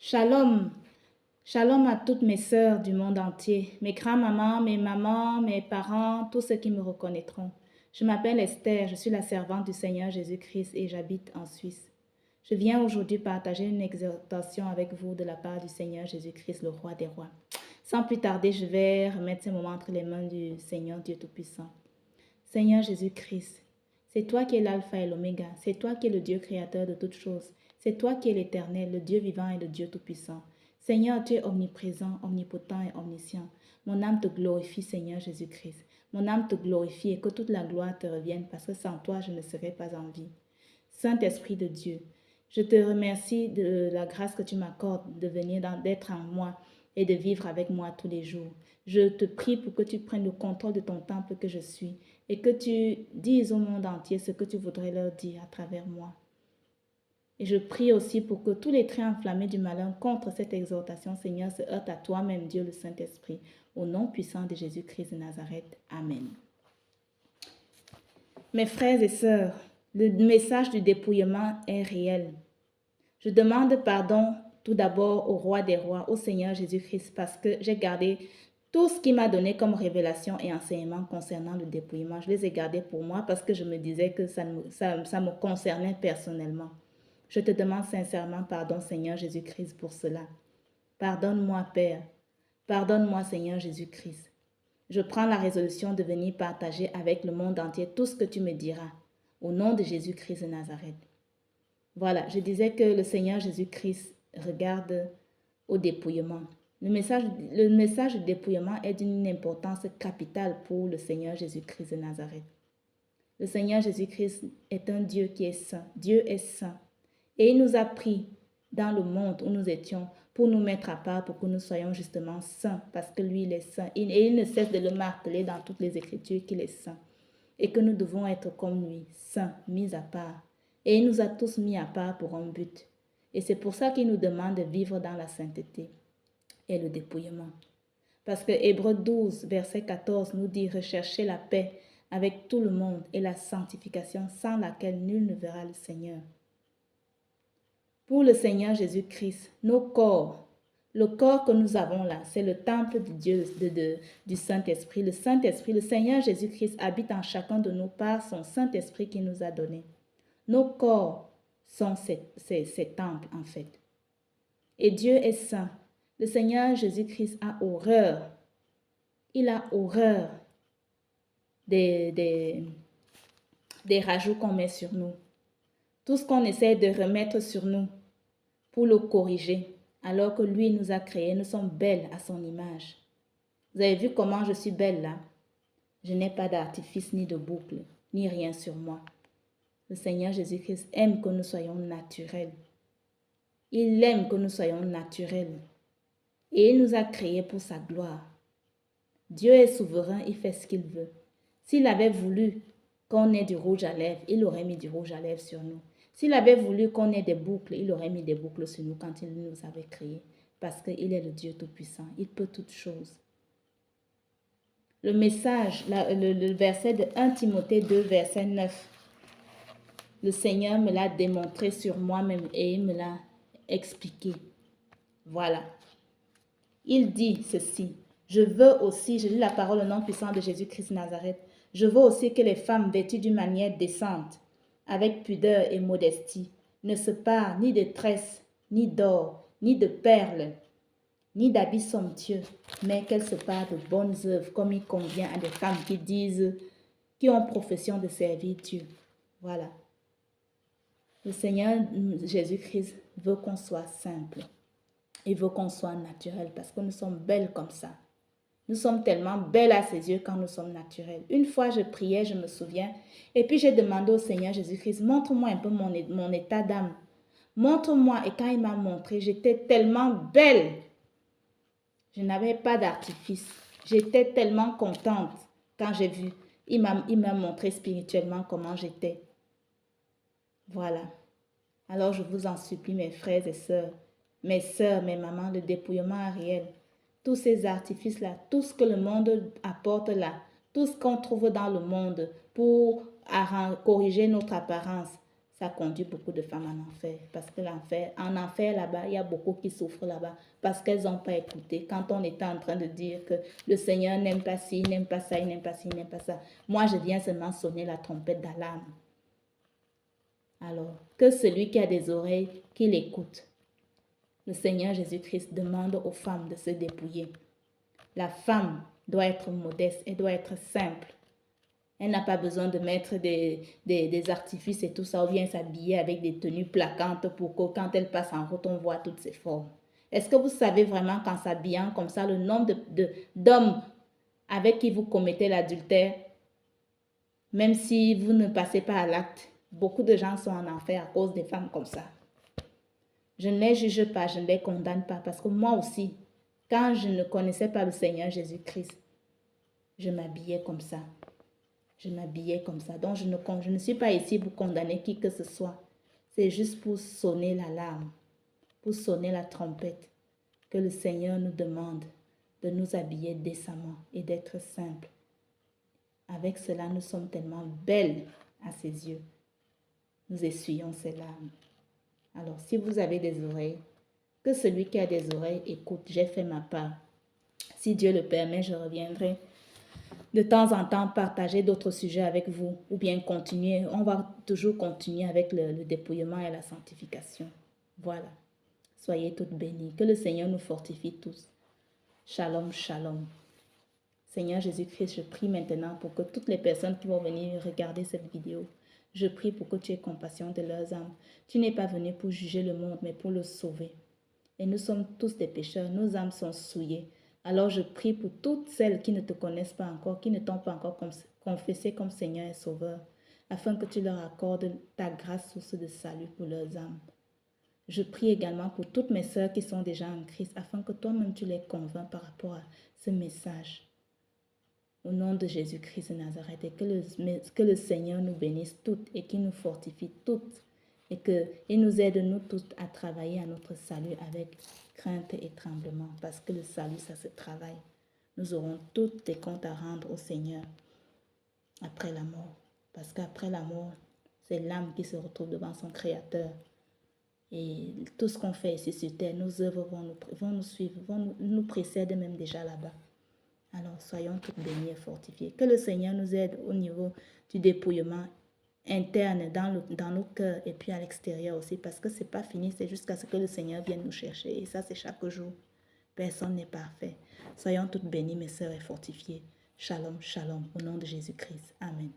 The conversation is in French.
Shalom, shalom à toutes mes sœurs du monde entier, mes grands-mamans, mes mamans, mes parents, tous ceux qui me reconnaîtront. Je m'appelle Esther, je suis la servante du Seigneur Jésus-Christ et j'habite en Suisse. Je viens aujourd'hui partager une exhortation avec vous de la part du Seigneur Jésus-Christ, le roi des rois. Sans plus tarder, je vais remettre ces moments entre les mains du Seigneur Dieu Tout-Puissant. Seigneur Jésus-Christ, c'est toi qui es l'alpha et l'oméga, c'est toi qui es le Dieu créateur de toutes choses, c'est toi qui es l'éternel, le Dieu vivant et le Dieu Tout-Puissant. Seigneur, tu es omniprésent, omnipotent et omniscient. Mon âme te glorifie, Seigneur Jésus-Christ. Mon âme te glorifie et que toute la gloire te revienne parce que sans toi, je ne serais pas en vie. Saint-Esprit de Dieu, je te remercie de la grâce que tu m'accordes de venir d'être en moi et de vivre avec moi tous les jours. Je te prie pour que tu prennes le contrôle de ton temple que je suis et que tu dises au monde entier ce que tu voudrais leur dire à travers moi. Et je prie aussi pour que tous les traits enflammés du malin contre cette exhortation, Seigneur, se heurtent à toi-même, Dieu le Saint-Esprit, au nom puissant de Jésus-Christ de Nazareth. Amen. Mes frères et sœurs, le message du dépouillement est réel. Je demande pardon tout d'abord au roi des rois, au Seigneur Jésus-Christ, parce que j'ai gardé tout ce qu'il m'a donné comme révélation et enseignement concernant le dépouillement. Je les ai gardés pour moi parce que je me disais que ça me concernait personnellement. Je te demande sincèrement pardon, Seigneur Jésus-Christ, pour cela. Pardonne-moi, Père. Pardonne-moi, Seigneur Jésus-Christ. Je prends la résolution de venir partager avec le monde entier tout ce que tu me diras. Au nom de Jésus-Christ de Nazareth. Voilà, je disais que le Seigneur Jésus-Christ regarde au dépouillement. Le message du dépouillement est d'une importance capitale pour le Seigneur Jésus-Christ de Nazareth. Le Seigneur Jésus-Christ est un Dieu qui est saint. Dieu est saint. Et il nous a pris dans le monde où nous étions pour nous mettre à part, pour que nous soyons justement saints, parce que lui, il est saint. Et il ne cesse de le marteler dans toutes les Écritures qu'il est saint. Et que nous devons être comme lui, saints, mis à part. Et il nous a tous mis à part pour un but. Et c'est pour ça qu'il nous demande de vivre dans la sainteté et le dépouillement. Parce que Hébreux 12, verset 14 nous dit « Recherchez la paix avec tout le monde et la sanctification sans laquelle nul ne verra le Seigneur. » Pour le Seigneur Jésus-Christ, nos corps, le corps que nous avons là, c'est le temple de Dieu, du Saint-Esprit. Le Saint-Esprit, le Seigneur Jésus-Christ habite en chacun de nous par son Saint-Esprit qu'il nous a donné. Nos corps sont ces temples en fait. Et Dieu est saint. Le Seigneur Jésus-Christ a horreur. Il a horreur des rajouts qu'on met sur nous. Tout ce qu'on essaie de remettre sur nous pour le corriger, alors que lui nous a créés, nous sommes belles à son image. Vous avez vu comment je suis belle là? Je n'ai pas d'artifice ni de boucle, ni rien sur moi. Le Seigneur Jésus-Christ aime que nous soyons naturels. Il aime que nous soyons naturels. Et il nous a créés pour sa gloire. Dieu est souverain, il fait ce qu'il veut. S'il avait voulu qu'on ait du rouge à lèvres, il aurait mis du rouge à lèvres sur nous. S'il avait voulu qu'on ait des boucles, il aurait mis des boucles sur nous quand il nous avait créés. Parce qu'il est le Dieu Tout-Puissant, il peut toutes choses. Le message, le verset de 1 Timothée 2, verset 9. Le Seigneur me l'a démontré sur moi-même et il me l'a expliqué. Voilà. Il dit ceci. Je veux aussi, je lis la parole au nom puissant de Jésus-Christ de Nazareth. Je veux aussi que les femmes vêtues d'une manière décente, avec pudeur et modestie, ne se parent ni de tresses, ni d'or, ni de perles, ni d'habits somptueux, mais qu'elles se parent de bonnes œuvres, comme il convient à des femmes qui ont profession de servir Dieu. Voilà. Le Seigneur Jésus-Christ veut qu'on soit simple. Il veut qu'on soit naturel parce que nous sommes belles comme ça. Nous sommes tellement belles à ses yeux quand nous sommes naturels. Une fois, je priais, je me souviens, et puis j'ai demandé au Seigneur Jésus-Christ, montre-moi un peu mon état d'âme. Montre-moi. Et quand il m'a montré, j'étais tellement belle. Je n'avais pas d'artifice. J'étais tellement contente quand j'ai vu. Il m'a montré spirituellement comment j'étais. Voilà. Alors je vous en supplie, mes frères et sœurs, mes sœurs, mes mamans, le dépouillement réel. Tous ces artifices-là, tout ce que le monde apporte là, tout ce qu'on trouve dans le monde pour corriger notre apparence, ça conduit beaucoup de femmes en enfer. Parce que en enfer là-bas, il y a beaucoup qui souffrent là-bas parce qu'elles n'ont pas écouté. Quand on était en train de dire que le Seigneur n'aime pas ci, il n'aime pas ça, il n'aime pas ci, il n'aime pas ça. Moi, je viens seulement sonner la trompette d'alarme. Alors, que celui qui a des oreilles, qu'il écoute. Le Seigneur Jésus-Christ demande aux femmes de se dépouiller. La femme doit être modeste, elle doit être simple. Elle n'a pas besoin de mettre des artifices et tout ça, ou bien s'habiller avec des tenues plaquantes pour que quand elle passe en route, on voit toutes ses formes. Est-ce que vous savez vraiment qu'en s'habillant comme ça, le nombre d'hommes avec qui vous commettez l'adultère, même si vous ne passez pas à l'acte, beaucoup de gens sont en enfer à cause des femmes comme ça. Je ne les juge pas, je ne les condamne pas, parce que moi aussi, quand je ne connaissais pas le Seigneur Jésus-Christ, je m'habillais comme ça. Je m'habillais comme ça. Donc, je ne suis pas ici pour condamner qui que ce soit. C'est juste pour sonner l'alarme, pour sonner la trompette, que le Seigneur nous demande de nous habiller décemment et d'être simples. Avec cela, nous sommes tellement belles à ses yeux. Nous essuyons ses larmes. Alors, si vous avez des oreilles, que celui qui a des oreilles écoute. J'ai fait ma part. Si Dieu le permet, je reviendrai de temps en temps partager d'autres sujets avec vous ou bien continuer. On va toujours continuer avec le dépouillement et la sanctification. Voilà. Soyez toutes bénies. Que le Seigneur nous fortifie tous. Shalom, shalom. Seigneur Jésus-Christ, je prie maintenant pour que toutes les personnes qui vont venir regarder cette vidéo, je prie pour que tu aies compassion de leurs âmes. Tu n'es pas venu pour juger le monde, mais pour le sauver. Et nous sommes tous des pécheurs, nos âmes sont souillées. Alors je prie pour toutes celles qui ne te connaissent pas encore, qui ne t'ont pas encore confessé comme Seigneur et Sauveur, afin que tu leur accordes ta grâce, source de salut pour leurs âmes. Je prie également pour toutes mes sœurs qui sont déjà en Christ, afin que toi-même tu les convaincs par rapport à ce message. Au nom de Jésus-Christ de Nazareth, et que le Seigneur nous bénisse toutes et qu'il nous fortifie toutes et qu'il nous aide nous toutes à travailler à notre salut avec crainte et tremblement, parce que le salut, ça se travaille. Nous aurons toutes des comptes à rendre au Seigneur après la mort, parce qu'après la mort, c'est l'âme qui se retrouve devant son Créateur. Et tout ce qu'on fait ici sur terre, nos œuvres vont nous suivre, vont nous précèdent même déjà là-bas. Alors, soyons toutes bénies et fortifiées. Que le Seigneur nous aide au niveau du dépouillement interne dans nos cœurs et puis à l'extérieur aussi, parce que ce n'est pas fini, c'est jusqu'à ce que le Seigneur vienne nous chercher. Et ça, c'est chaque jour. Personne n'est parfait. Soyons toutes bénies, mes sœurs, et fortifiées. Shalom, shalom, au nom de Jésus-Christ. Amen.